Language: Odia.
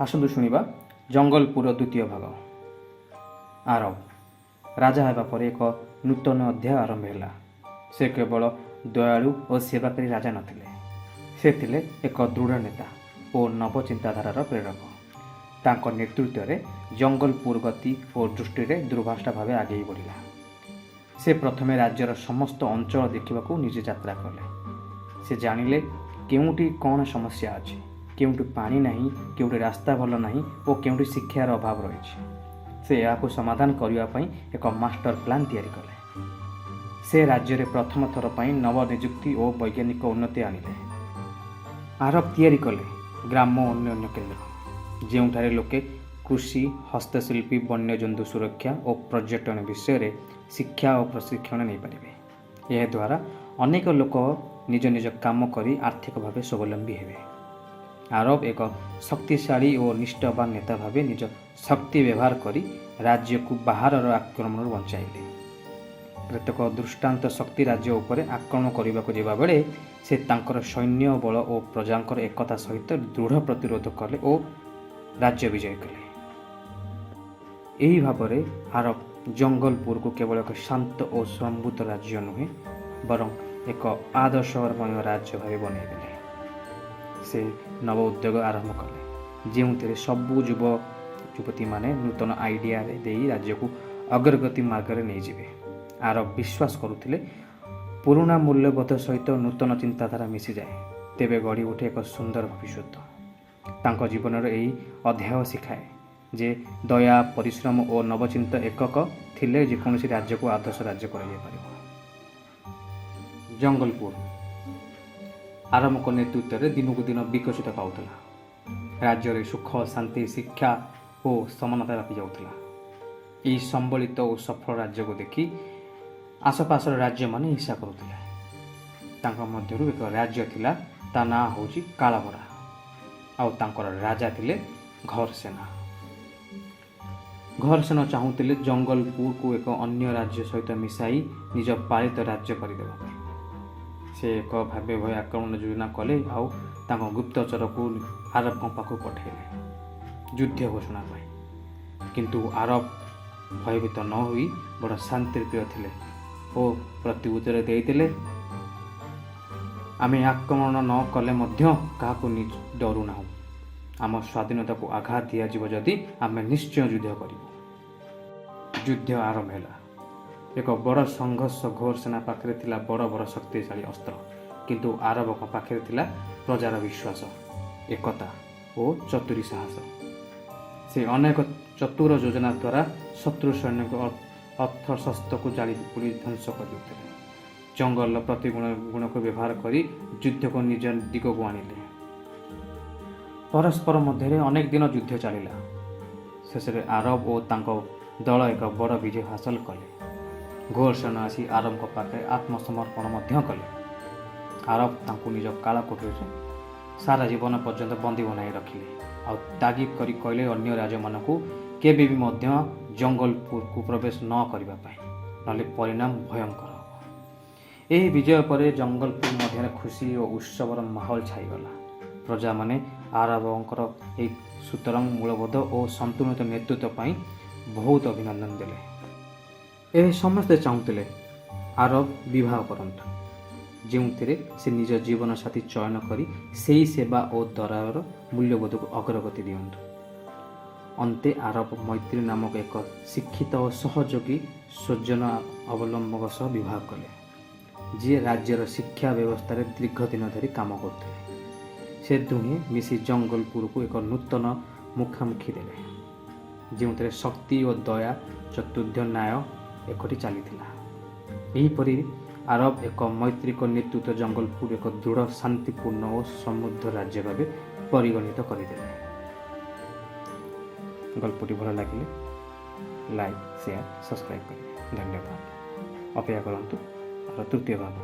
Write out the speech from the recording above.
ଆସନ୍ତୁ ଶୁଣିବା ଜଙ୍ଗଲପୁର ଦ୍ୱିତୀୟ ଭାଗ। ଆରବ ରାଜା ହେବା ପରେ ଏକ ନୂତନ ଅଧ୍ୟାୟ ଆରମ୍ଭ ହେଲା। ସେ କେବଳ ଦୟାଳୁ ଓ ସେବାକାରୀ ରାଜା ନଥିଲେ, ସେ ଥିଲେ ଏକ ଦୃଢ଼ ନେତା ଓ ନବ ଚିନ୍ତାଧାରାର ପ୍ରେରକ। ତାଙ୍କ ନେତୃତ୍ୱରେ ଜଙ୍ଗଲପୁର ଗତି ଓ ଦୃଷ୍ଟିରେ ଦୂରଭାଷା ଭାବେ ଆଗେଇ ବଢ଼ିଲା। ସେ ପ୍ରଥମେ ରାଜ୍ୟର ସମସ୍ତ ଅଞ୍ଚଳ ଦେଖିବାକୁ ନିଜେ ଯାତ୍ରା କଲେ। ସେ ଜାଣିଲେ କେଉଁଠି କ'ଣ ସମସ୍ୟା ଅଛି, କେଉଁଠି ପାଣି ନାହିଁ, କେଉଁଠି ରାସ୍ତା ଭଲ ନାହିଁ ଓ କେଉଁଠି ଶିକ୍ଷାର ଅଭାବ ରହିଛି। ସେ ଏହାକୁ ସମାଧାନ କରିବା ପାଇଁ ଏକ ମାଷ୍ଟର ପ୍ଲାନ୍ ତିଆରି କଲେ। ସେ ରାଜ୍ୟରେ ପ୍ରଥମ ଥର ପାଇଁ ନବନିଯୁକ୍ତି ଓ ବୈଜ୍ଞାନିକ ଉନ୍ନତି ଆଣିଲେ। ଆରବ ତିଆରି କଲେ ଗ୍ରାମ ଉନ୍ନୟନ କେନ୍ଦ୍ର, ଯେଉଁଠାରେ ଲୋକେ କୃଷି, ହସ୍ତଶିଳ୍ପୀ, ବନ୍ୟଜନ୍ତୁ ସୁରକ୍ଷା ଓ ପର୍ଯ୍ୟଟନ ବିଷୟରେ ଶିକ୍ଷା ଓ ପ୍ରଶିକ୍ଷଣ ନେଇପାରିବେ। ଏହାଦ୍ୱାରା ଅନେକ ଲୋକ ନିଜ ନିଜ କାମ କରି ଆର୍ଥିକ ଭାବେ ସ୍ୱାବଲମ୍ବୀ ହେବେ। ଆରବ ଏକ ଶକ୍ତିଶାଳୀ ଓ ନିଷ୍ଠାବାନ ନେତା ଭାବେ ନିଜ ଶକ୍ତି ବ୍ୟବହାର କରି ରାଜ୍ୟକୁ ବାହାରର ଆକ୍ରମଣରୁ ବଞ୍ଚାଇଲେ। କେତେକ ଦୃଷ୍ଟାନ୍ତ ଶକ୍ତି ରାଜ୍ୟ ଉପରେ ଆକ୍ରମଣ କରିବାକୁ ଯିବାବେଳେ ସେ ତାଙ୍କର ସୈନ୍ୟ ବଳ ଓ ପ୍ରଜାଙ୍କର ଏକତା ସହିତ ଦୃଢ଼ ପ୍ରତିରୋଧ କଲେ ଓ ରାଜ୍ୟ ବିଜୟ କଲେ। ଏହି ଭାବରେ ଆରବ ଜଙ୍ଗଲପୁରକୁ କେବଳ ଏକ ଶାନ୍ତ ଓ ସମୃଦ୍ଧ ରାଜ୍ୟ ନୁହେଁ, ବରଂ ଏକ ଆଦର୍ଶମୟ ରାଜ୍ୟ ଭାବେ ବନାଇଦେଲେ। ସେ ନବ ଉଦ୍ୟୋଗ ଆରମ୍ଭ କଲେ, ଯେଉଁଥିରେ ସବୁ ଯୁବତୀମାନେ ନୂତନ ଆଇଡ଼ିଆରେ ଦେଇ ରାଜ୍ୟକୁ ଅଗ୍ରଗତି ମାର୍ଗରେ ନେଇଯିବେ। ଆରବ ବିଶ୍ୱାସ କରୁଥିଲେ, ପୁରୁଣା ମୂଲ୍ୟବୋଧ ସହିତ ନୂତନ ଚିନ୍ତାଧାରା ମିଶିଯାଏ, ତେବେ ଗଢ଼ି ଉଠେ ଏକ ସୁନ୍ଦର ଭବିଷ୍ୟତ। ତାଙ୍କ ଜୀବନର ଏହି ଅଧ୍ୟାୟ ଶିଖାଏ ଯେ ଦୟା, ପରିଶ୍ରମ ଓ ନବଚିନ୍ତା ଏକକ ଥିଲେ ଯେକୌଣସି ରାଜ୍ୟକୁ ଆଦର୍ଶ ରାଜ୍ୟ କରାଯାଇପାରିବ। ଜଙ୍ଗଲପୁର ଆରବଙ୍କ ନେତୃତ୍ୱରେ ଦିନକୁ ଦିନ ବିକଶିତ ପାଉଥିଲା। ରାଜ୍ୟରେ ସୁଖ, ଶାନ୍ତି, ଶିକ୍ଷା ଓ ସମାନତା ବ୍ୟାପି ଯାଉଥିଲା। ଏହି ସମ୍ବଳିତ ଓ ସଫଳ ରାଜ୍ୟକୁ ଦେଖି ଆସପାସର ରାଜ୍ୟମାନେ ହିଂସା କରୁଥିଲେ। ତାଙ୍କ ମଧ୍ୟରୁ ଏକ ରାଜ୍ୟ ଥିଲା, ତା ନାଁ ହେଉଛି କାଳବରା, ଆଉ ତାଙ୍କର ରାଜା ଥିଲେ ଘରସେନା। ଘରସେନା ଚାହୁଁଥିଲେ ଜଙ୍ଗଲପୁରକୁ ଏକ ଅନ୍ୟ ରାଜ୍ୟ ସହିତ ମିଶାଇ ନିଜ ପାଳିତ ରାଜ୍ୟ କରିଦେବା ପାଇଁ। ସେ ଏକ ଭାବେ ଭୟ ଆକ୍ରମଣ ଯୋଜନା କଲେ ଆଉ ତାଙ୍କ ଗୁପ୍ତଚରକୁ ଆରବଙ୍କ ପାଖକୁ ପଠାଇଲେ ଯୁଦ୍ଧ ଘୋଷଣା ପାଇଁ। କିନ୍ତୁ ଆରବ ଭୟଭୀତ ନ ହୋଇ ବଡ଼ ଶାନ୍ତିପ୍ରିୟ ଥିଲେ ଓ ପ୍ରତି ଉତ୍ତର ଦେଇଥିଲେ, ଆମେ ଆକ୍ରମଣ ନ କଲେ ମଧ୍ୟ କାହାକୁ ଡରୁନାହୁଁ। ଆମ ସ୍ୱାଧୀନତାକୁ ଆଘାତ ଦିଆଯିବ ଯଦି ଆମେ ନିଶ୍ଚୟ ଯୁଦ୍ଧ କରିବୁ। ଯୁଦ୍ଧ ଆରମ୍ଭ ହେଲା। ଏକ ବଡ଼ ସଂଘର୍ଷ। ଘୋରସେନା ପାଖରେ ଥିଲା ବଡ଼ ବଡ଼ ଶକ୍ତିଶାଳୀ ଅସ୍ତ୍ର, କିନ୍ତୁ ଆରବଙ୍କ ପାଖରେ ଥିଲା ପ୍ରଜାର ବିଶ୍ୱାସ, ଏକତା ଓ ଚତୁରୀ ସାହସ। ସେ ଅନେକ ଚତୁର ଯୋଜନା ଦ୍ୱାରା ଶତ୍ରୁ ସୈନ୍ୟଙ୍କ ଅସ୍ତ୍ରଶସ୍ତ୍ରକୁ ଜାଳି ପୋଡ଼ି ଧ୍ୱଂସ କରିଦେଉଥିଲେ। ଜଙ୍ଗଲର ପ୍ରତି ଗୁଣକୁ ବ୍ୟବହାର କରି ଯୁଦ୍ଧକୁ ନିଜ ଦିଗକୁ ଆଣିଲେ। ପରସ୍ପର ମଧ୍ୟରେ ଅନେକ ଦିନ ଯୁଦ୍ଧ ଚାଲିଲା। ଶେଷରେ ଆରବ ଓ ତାଙ୍କ ଦଳ ଏକ ବଡ଼ ବିଜୟ ହାସଲ କଲେ। ଘୋରସେନା ଆସି ଆରବଙ୍କ ପାଖରେ ଆତ୍ମସମର୍ପଣ ମଧ୍ୟ କଲେ। ଆରବ ତାଙ୍କୁ ନିଜ କାଳ କୋଠରୀରେ ସାରା ଜୀବନ ପର୍ଯ୍ୟନ୍ତ ବନ୍ଦୀ ବନାଇ ରଖିଲେ ଆଉ ତାଗିଦ କରି କହିଲେ ଅନ୍ୟ ରାଜ୍ୟମାନଙ୍କୁ କେବେ ବି ମଧ୍ୟ ଜଙ୍ଗଲପୁରକୁ ପ୍ରବେଶ ନ କରିବା ପାଇଁ, ନହେଲେ ପରିଣାମ ଭୟଙ୍କର ହେବ। ଏହି ବିଜୟ ପରେ ଜଙ୍ଗଲପୁର ମଧ୍ୟରେ ଖୁସି ଓ ଉତ୍ସବର ମାହୋଲ ଛାଇଗଲା। ପ୍ରଜାମାନେ ଆରବଙ୍କର ଏହି ସୁତରାଂ ମୂଳବୋଧ ଓ ସନ୍ତୁଳିତ ନେତୃତ୍ୱ ପାଇଁ ବହୁତ ଅଭିନନ୍ଦନ ଦେଲେ। ଏବେ ସମସ୍ତେ ଚାହୁଁଥିଲେ ଆରବ ବିବାହ କରନ୍ତୁ, ଯେଉଁଥିରେ ସେ ନିଜ ଜୀବନସାଥୀ ଚୟନ କରି ସେହି ସେବା ଓ ଦୟାର ମୂଲ୍ୟବୋଧକୁ ଅଗ୍ରଗତି ଦିଅନ୍ତୁ। ଅନ୍ତେ ଆରବ ମୈତ୍ରୀ ନାମକ ଏକ ଶିକ୍ଷିତ ଓ ସହଯୋଗୀ ସ୍ୱଜନ ଅବଲମ୍ବଙ୍କ ସହ ବିବାହ କଲେ, ଯିଏ ରାଜ୍ୟର ଶିକ୍ଷା ବ୍ୟବସ୍ଥାରେ ଦୀର୍ଘ ଦିନ ଧରି କାମ କରୁଥିଲେ। ସେ ଦୁହେଁ ମିଶି ଜଙ୍ଗଲପୁରକୁ ଏକ ନୂତନ ମୁଖାମୁଖି ଦେଲେ, ଯେଉଁଥିରେ ଶକ୍ତି ଓ ଦୟା, ଚତୁର୍ଥ ନ୍ୟାୟ ଏକଠି ଚାଲିଥିଲା। ଏହିପରି ଆରବ ଏକ ମୈତ୍ରିକ ନେତୃତ୍ୱ ଜଙ୍ଗଲପୁର ଏକ ଦୃଢ଼, ଶାନ୍ତିପୂର୍ଣ୍ଣ ଓ ସମୃଦ୍ଧ ରାଜ୍ୟ ଭାବେ ପରିଗଣିତ କରିଦେଲେ। ଗଳ୍ପଟି ଭଲ ଲାଗିଲେ ଲାଇକ୍, ସେୟାର, ସବସ୍କ୍ରାଇବ୍ କରିବେ। ଧନ୍ୟବାଦ। ଅପେକ୍ଷା କରନ୍ତୁ ତୃତୀୟ ଭାଗ।